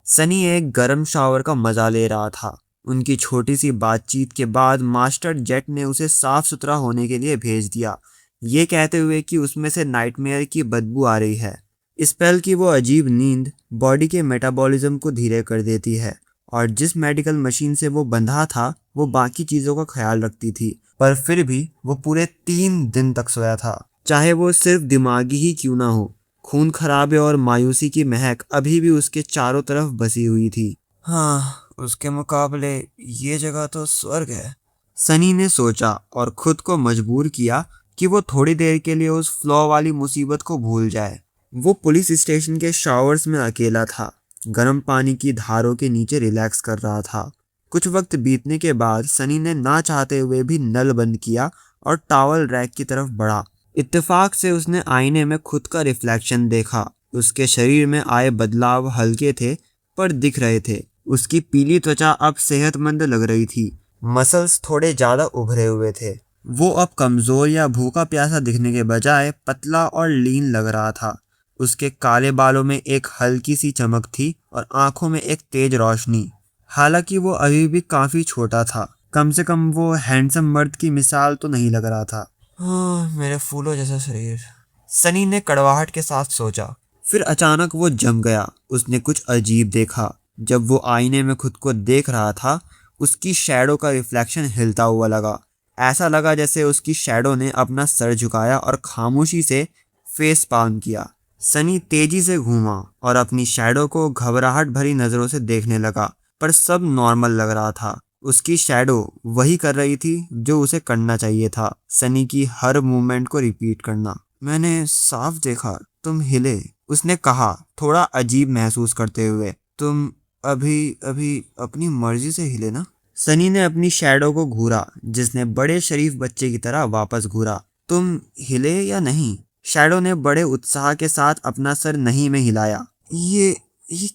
सनी एक गर्म शावर का मजा ले रहा था। उनकी छोटी सी बातचीत के बाद मास्टर जेट ने उसे साफ सुथरा होने के लिए भेज दिया, ये कहते हुए कि उसमें से नाइटमेयर की बदबू आ रही है। स्पेल की वो अजीब नींद बॉडी के मेटाबॉलिज्म को धीरे कर देती है, और जिस मेडिकल मशीन से वो बंधा था वो बाकी चीज़ों का ख्याल रखती थी। पर फिर भी वो पूरे 3 दिन तक सोया था, चाहे वो सिर्फ दिमागी ही क्यों ना हो। खून खराबे और मायूसी की महक अभी भी उसके चारों तरफ बसी हुई थी। हाँ, उसके मुकाबले ये जगह तो स्वर्ग है, सनी ने सोचा, और खुद को मजबूर किया कि वो थोड़ी देर के लिए उस फ्लॉ वाली मुसीबत को भूल जाए। वो पुलिस स्टेशन के शावर्स में अकेला था, गर्म पानी की धारों के नीचे रिलैक्स कर रहा था। कुछ वक्त बीतने के बाद सनी ने ना चाहते हुए भी नल बंद किया और टॉवल रैक की तरफ बढ़ा। इत्तेफाक से उसने आईने में खुद का रिफ्लेक्शन देखा। उसके शरीर में आए बदलाव हल्के थे पर दिख रहे थे। उसकी पीली त्वचा अब सेहतमंद लग रही थी, मसल्स थोड़े ज्यादा उभरे हुए थे। वो अब कमजोर या भूखा प्यासा दिखने के बजाय पतला और लीन लग रहा था। उसके काले बालों में एक हल्की सी चमक थी और आंखों में एक तेज रोशनी। हालांकि वो अभी भी काफी छोटा था, कम से कम वो हैंडसम मर्द की मिसाल तो नहीं लग रहा था। हाँ, मेरे फूलों जैसा शरीर, सनी ने कड़वाहट के साथ सोचा। फिर अचानक वो जम गया। उसने कुछ अजीब देखा। जब वो आईने में खुद को देख रहा था, उसकी शैडो का रिफ्लेक्शन हिलता हुआ लगा। ऐसा लगा जैसे उसकी शैडो ने अपना सर झुकाया और खामोशी से फेस पाल्म किया। सनी तेजी से घूमा और अपनी शैडो को घबराहट भरी नजरों से देखने लगा, पर सब नॉर्मल लग रहा था। उसकी शैडो वही कर रही थी जो उसे करना चाहिए था, सनी की हर मूवमेंट को रिपीट करना। मैंने साफ देखा, तुम हिले, उसने कहा, थोड़ा अजीब महसूस करते हुए। तुम अभी अभी अपनी मर्जी से हिले ना? सनी ने अपनी शैडो को घूरा, जिसने बड़े शरीफ बच्चे की तरह वापस घूरा। तुम हिले या नहीं? शैडो ने बड़े उत्साह के साथ अपना सर नहीं में हिलाया। ये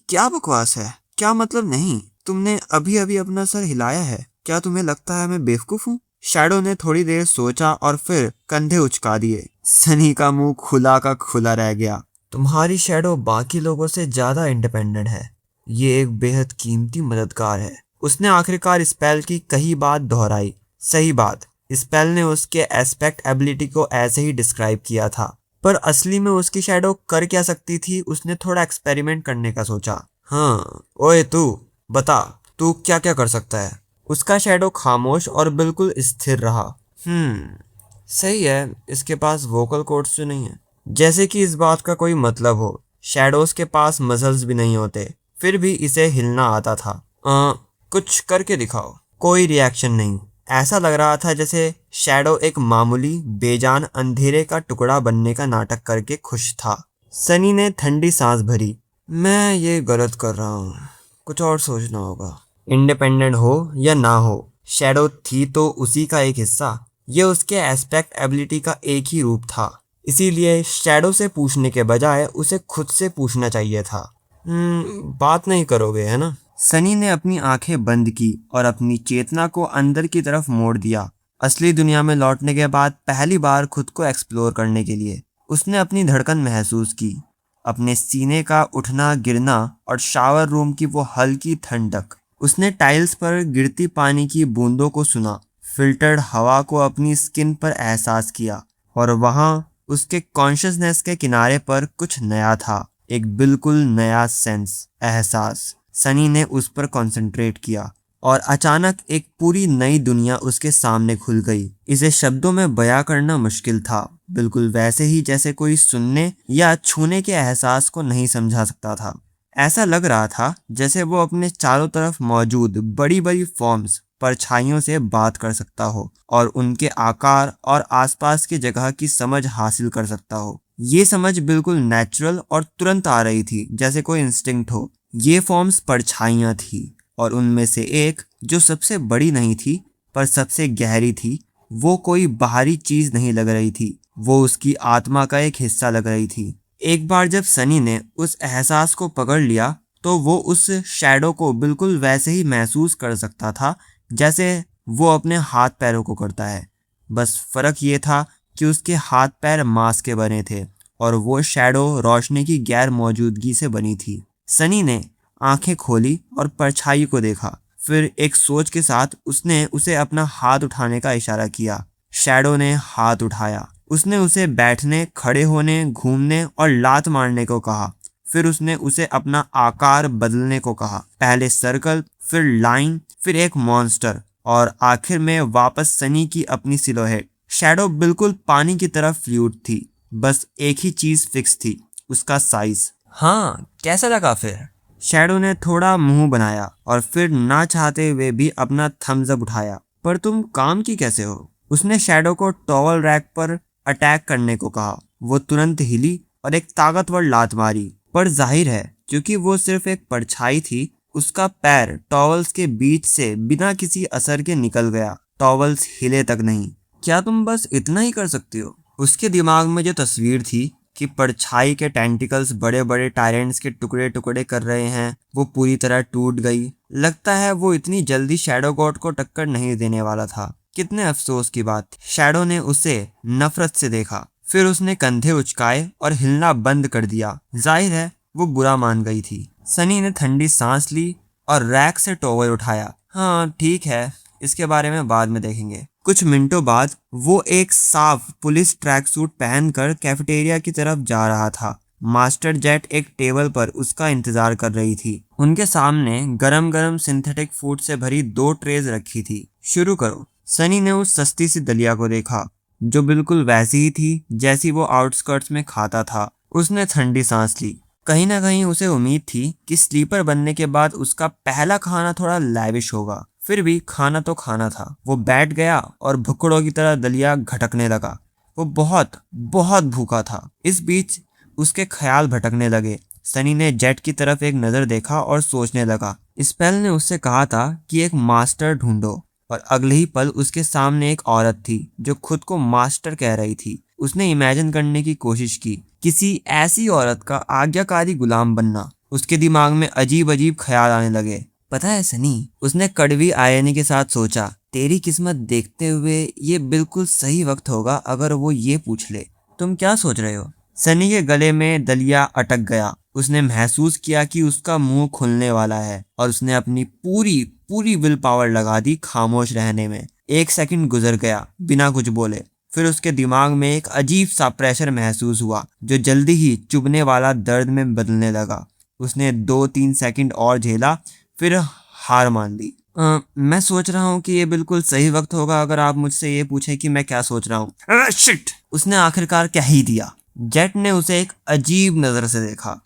क्या बकवास है? क्या मतलब नहीं? तुमने अभी अभी अपना सर हिलाया है, क्या तुम्हें लगता है मैं बेवकूफ हूँ? शैडो ने थोड़ी देर सोचा और फिर कंधे उचका दिए। सनी का मुंह खुला का खुला रह गया। तुम्हारी शैडो बाकी लोगों से ज्यादा इंडिपेंडेंट है। ये एक बेहद कीमती मददगार है। उसने आखिरकार स्पेल की कही बात दोहराई। सही बात, स्पेल ने उसके एस्पेक्ट एबिलिटी को ऐसे ही डिस्क्राइब किया था, पर असली में उसकी शैडो कर क्या सकती थी? उसने थोड़ा एक्सपेरिमेंट करने का सोचा। हाँ, ओए तू बता, तू क्या क्या कर सकता है? उसका शैडो खामोश और बिल्कुल स्थिर रहा। सही है, इसके पास वोकल कॉर्ड्स तो नहीं है, जैसे कि इस बात का कोई मतलब हो। शैडोज के पास मसल्स भी नहीं होते, फिर भी इसे हिलना आता था। कुछ करके दिखाओ। कोई रिएक्शन नहीं। ऐसा लग रहा था जैसे शैडो एक मामूली बेजान अंधेरे का टुकड़ा बनने का नाटक करके खुश था। सनी ने ठंडी सांस भरी। मैं ये गलत कर रहा हूँ, कुछ और सोचना होगा। इंडिपेंडेंट हो या ना हो, शैडो थी तो उसी का एक हिस्सा। ये उसके एस्पेक्ट एबिलिटी का एक ही रूप था। इसीलिए शैडो से पूछने के बजाय उसे खुद से पूछना चाहिए था। बात नहीं करोगे है ना? सनी ने अपनी आंखें बंद की और अपनी चेतना को अंदर की तरफ मोड़ दिया। असली दुनिया में लौटने के बाद पहली बार खुद को एक्सप्लोर करने के लिए उसने अपनी धड़कन महसूस की, अपने सीने का उठना गिरना और शावर रूम की वो हल्की ठंडक। उसने टाइल्स पर गिरती पानी की बूंदों को सुना, फिल्टर्ड हवा को अपनी स्किन पर एहसास किया, और वहां उसके कॉन्शियसनेस के किनारे पर कुछ नया था, एक बिल्कुल नया सेंस, एहसास। सनी ने उस पर कंसंट्रेट किया और अचानक एक पूरी नई दुनिया उसके सामने खुल गई। इसे शब्दों में बयां करना मुश्किल था, बिल्कुल वैसे ही जैसे कोई सुनने या छूने के एहसास को नहीं समझा सकता था। ऐसा लग रहा था जैसे वो अपने चारों तरफ मौजूद बड़ी बड़ी फॉर्म्स, परछाइयों से बात कर सकता हो और उनके आकार और आसपास की जगह की समझ हासिल कर सकता हो। ये समझ बिल्कुल नेचुरल और तुरंत आ रही थी, जैसे कोई इंस्टिंक्ट हो। ये फॉर्म्स परछाइयां थी, और उनमें से एक, जो सबसे बड़ी नहीं थी पर सबसे गहरी थी, वो कोई बाहरी चीज नहीं लग रही थी, वो उसकी आत्मा का एक हिस्सा लग रही थी। एक बार जब सनी ने उस एहसास को पकड़ लिया, तो वो उस शैडो को बिल्कुल वैसे ही महसूस कर सकता था जैसे वो अपने हाथ पैरों को करता है। बस फर्क ये था कि उसके हाथ पैर मांस के बने थे और वो शैडो रोशनी की गैर मौजूदगी से बनी थी। सनी ने आंखें खोली और परछाई को देखा। फिर एक सोच के साथ उसने उसे अपना हाथ उठाने का इशारा किया। शैडो ने हाथ उठाया। उसने उसे बैठने, खड़े होने, घूमने और लात मारने को कहा। फिर उसने उसे अपना आकार बदलने को कहा। पहले सर्कल, फिर लाइन, फिर एक मॉन्स्टर और आखिर में वापस सनी की अपनी सिलोहेट। शैडो बिल्कुल पानी की तरह फ्लूइड थी। बस एक ही चीज फिक्स थी, उसका साइज। हाँ, कैसा लगा फिर? शैडो ने थोड़ा मुंह बनाया और फिर ना चाहते हुए भी अपना थम्स अप उठाया। पर तुम काम की कैसे हो? उसने शैडो को टॉवल रैक पर अटैक करने को कहा। वो तुरंत हिली और एक ताकतवर लात मारी। पर जाहिर है, क्योंकि वो सिर्फ एक परछाई थी, उसका पैर टॉवल्स के बीच से बिना किसी असर के निकल गया। टॉवल्स हिले तक नहीं। क्या तुम बस इतना ही कर सकती हो? उसके दिमाग में जो तस्वीर थी कि परछाई के टेंटिकल्स बड़े बड़े टायरेंट्स के टुकड़े टुकड़े कर रहे हैं, वो पूरी तरह टूट गई। लगता है वो इतनी जल्दी शैडो गॉड को टक्कर नहीं देने वाला था। कितने अफसोस की बात। शैडो ने उसे नफरत से देखा। फिर उसने कंधे उचकाए और हिलना बंद कर दिया। जाहिर है वो बुरा मान गई थी। सनी ने ठंडी सांस ली और रैक से टॉवल उठाया। हाँ ठीक है, इसके बारे में बाद में देखेंगे। कुछ मिनटों बाद वो एक साफ पुलिस ट्रैक सूट पहनकर कैफेटेरिया की तरफ जा रहा था। मास्टर जेट एक टेबल पर उसका इंतजार कर रही थी। उनके सामने गरम गरम सिंथेटिक फूड से भरी 2 ट्रेज रखी थी। शुरू करो। सनी ने उस सस्ती सी दलिया को देखा, जो बिल्कुल वैसी ही थी जैसी वो आउटस्कर्ट्स में खाता था। उसने ठंडी सांस ली। कहीं ना कहीं उसे उम्मीद थी कि स्लीपर बनने के बाद उसका पहला खाना थोड़ा लैविश होगा। फिर भी खाना तो खाना था। वो बैठ गया और भुक्कड़ों की तरह दलिया घटकने लगा। वो बहुत बहुत भूखा था। इस बीच उसके ख्याल भटकने लगे। सनी ने जेट की तरफ एक नजर देखा और सोचने लगा। स्पेल ने उससे कहा था कि एक मास्टर ढूंढो, और अगले ही पल उसके सामने एक औरत थी जो खुद को मास्टर कह रही थी। उसने इमेजिन करने की कोशिश की, किसी ऐसी औरत का आज्ञाकारी गुलाम बनना। उसके दिमाग में अजीब अजीब ख्याल आने लगे। पता है सनी, उसने कड़वी आयरनी के साथ सोचा, तेरी किस्मत देखते हुए ये बिल्कुल सही वक्त होगा अगर वो ये पूछ ले, तुम क्या सोच रहे हो? सनी के गले में दलिया अटक गया। उसने महसूस किया कि उसका मुंह खुलने वाला है और उसने अपनी पूरी पूरी विल पावर लगा दी खामोश रहने में। 1 सेकंड गुजर गया बिना कुछ बोले। फिर उसके दिमाग में एक अजीब सा प्रेशर महसूस हुआ जो जल्दी ही चुभने वाला दर्द में बदलने लगा। उसने 2-3 सेकंड और झेला, फिर हार मान ली। मैं सोच रहा हूँ कि ये बिल्कुल सही वक्त होगा अगर आप मुझसे ये पूछें कि मैं क्या सोच रहा हूँ। शिट! उसने आखिरकार कह ही दिया। जेट ने उसे एक अजीब नजर से देखा।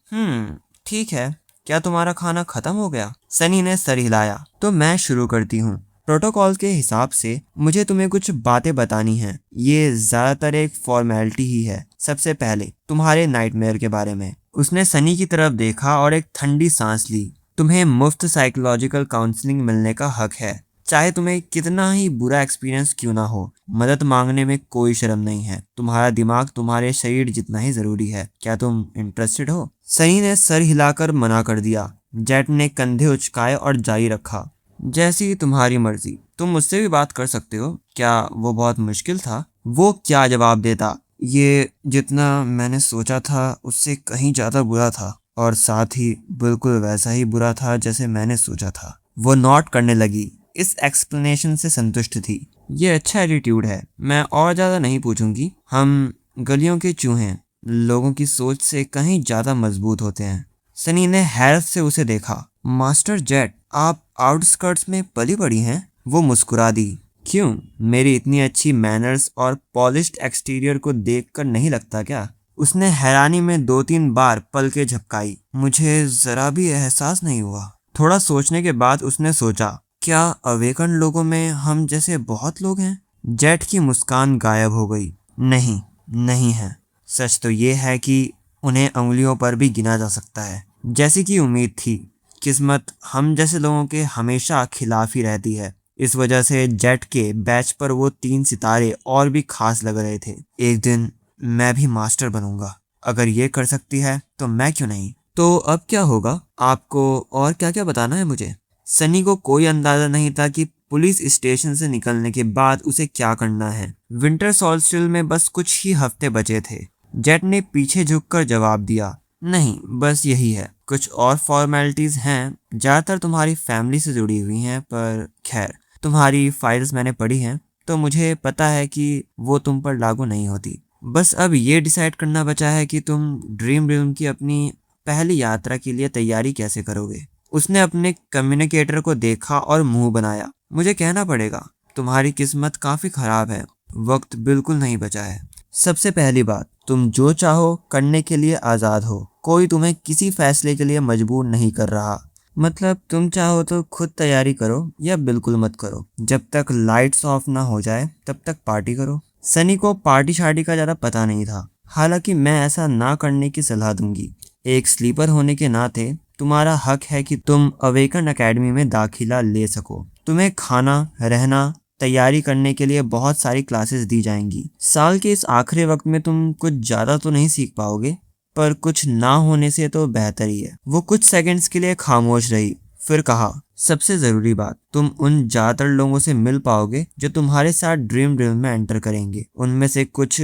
ठीक है, क्या तुम्हारा खाना खत्म हो गया? सनी ने सर हिलाया। तो मैं शुरू करती हूँ। प्रोटोकॉल के हिसाब से मुझे तुम्हें कुछ बातें बतानी हैं। ये ज्यादातर एक फॉर्मेलिटी ही है। सबसे पहले तुम्हारे नाइटमेयर के बारे में। उसने सनी की तरफ देखा और एक ठंडी सांस ली। तुम्हें मुफ्त साइकोलॉजिकल काउंसलिंग मिलने का हक है, चाहे तुम्हें कितना ही बुरा एक्सपीरियंस क्यों ना हो। मदद मांगने में कोई शर्म नहीं है। तुम्हारा दिमाग तुम्हारे शरीर जितना ही जरूरी है। क्या तुम इंटरेस्टेड हो? सनी ने सर हिलाकर मना कर दिया। जेट ने कंधे उचकाए और जारी रखा, जैसी तुम्हारी मर्जी। तुम मुझसे भी बात कर सकते हो। क्या वो बहुत मुश्किल था? वो क्या जवाब देता, ये जितना मैंने सोचा था उससे कहीं ज्यादा बुरा था, और साथ ही बिल्कुल वैसा ही बुरा था जैसे मैंने सोचा था। वो नोट करने लगी। इस एक्सप्लेनेशन से संतुष्ट थी। ये अच्छा एटीट्यूड है। मैं और ज्यादा नहीं पूछूंगी। हम गलियों के चूहे लोगों की सोच से कहीं ज्यादा मजबूत होते हैं। सनी ने हैरत से उसे देखा। मास्टर जेट, आप आउटस्कर्ट्स में पली बड़ी हैं? वो मुस्कुरा दी। क्यों, मेरी इतनी अच्छी मैनर्स और पॉलिश्ड एक्सटीरियर को देखकर नहीं लगता क्या? उसने हैरानी में 2-3 बार पलकें झपकाई। मुझे जरा भी एहसास नहीं हुआ। थोड़ा सोचने के बाद उसने सोचा, क्या अवेकन लोगों में हम जैसे बहुत लोग हैं? जेट की मुस्कान गायब हो गई। नहीं, नहीं है। सच तो ये है कि उन्हें उंगलियों पर भी गिना जा सकता है। जैसी कि उम्मीद थी, किस्मत हम जैसे लोगों के हमेशा खिलाफ ही रहती है। इस वजह से जेट के बैच पर वो 3 सितारे और भी खास लग रहे थे। एक दिन मैं भी मास्टर बनूंगा। अगर ये कर सकती है तो मैं क्यों नहीं? तो अब क्या होगा? आपको और क्या क्या बताना है मुझे? सनी को कोई अंदाजा नहीं था कि पुलिस स्टेशन से निकलने के बाद उसे क्या करना है। विंटर सोल्स्टिस में बस कुछ ही हफ्ते बचे थे। जेट ने पीछे झुककर जवाब दिया, नहीं, बस यही है। कुछ और फॉर्मेलिटीज हैं, ज़्यादातर तुम्हारी फैमिली से जुड़ी हुई हैं, पर खैर तुम्हारी फाइल्स मैंने पढ़ी हैं तो मुझे पता है कि वो तुम पर लागू नहीं होती। बस अब ये डिसाइड करना बचा है कि तुम ड्रीम रूम की अपनी पहली यात्रा के लिए तैयारी कैसे करोगे। उसने अपने कम्युनिकेटर को देखा और मुंह बनाया। मुझे कहना पड़ेगा, तुम्हारी किस्मत काफ़ी ख़राब है, वक्त बिल्कुल नहीं बचा है। सबसे पहली बात, तुम जो चाहो करने के लिए आज़ाद हो। कोई तुम्हें किसी फैसले के लिए मजबूर नहीं कर रहा। मतलब तुम चाहो तो खुद तैयारी करो या बिल्कुल मत करो। जब तक लाइट्स ऑफ ना हो जाए तब तक पार्टी करो। सनी को पार्टी शार्टी का ज़्यादा पता नहीं था, हालांकि मैं ऐसा ना करने की सलाह दूंगी। एक स्लीपर होने के नाते तुम्हारा हक है कि तुम अवेकन एकेडमी में दाखिला ले सको। तुम्हें खाना, रहना, तैयारी करने के लिए बहुत सारी क्लासेस दी जाएंगी। साल के इस आखिरी वक्त में तुम कुछ ज़्यादा तो नहीं सीख पाओगे, पर कुछ ना होने से तो बेहतर ही है। वो कुछ सेकंड्स के लिए खामोश रही, फिर कहा, सबसे ज़रूरी बात, तुम उन ज़्यादातर लोगों से मिल पाओगे जो तुम्हारे साथ ड्रीम ड्रीम में एंटर करेंगे। उनमें से कुछ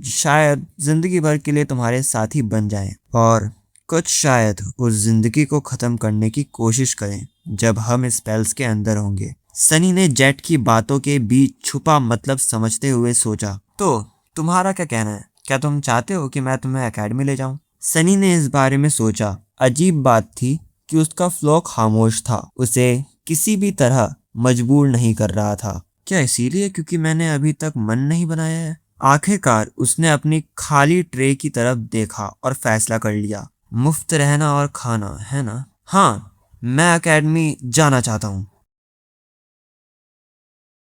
शायद ज़िंदगी भर के लिए तुम्हारे साथी बन जाएं, और कुछ शायद उस जिंदगी को ख़त्म करने की कोशिश करें जब हम स्पेल्स के अंदर होंगे। सनी ने जेट की बातों के बीच छुपा मतलब समझते हुए सोचा, तो तुम्हारा क्या कहना है? क्या तुम चाहते हो कि मैं तुम्हें एकेडमी ले जाऊं? सनी ने इस बारे में सोचा। अजीब बात थी कि उसका फ्लो खामोश था, उसे किसी भी तरह मजबूर नहीं कर रहा था। क्या इसीलिए क्योंकि मैंने अभी तक मन नहीं बनाया है? आखिरकार उसने अपनी खाली ट्रे की तरफ देखा और फैसला कर लिया, मुफ्त रहना और खाना, है ना? हाँ, मैं एकेडमी जाना चाहता हूँ।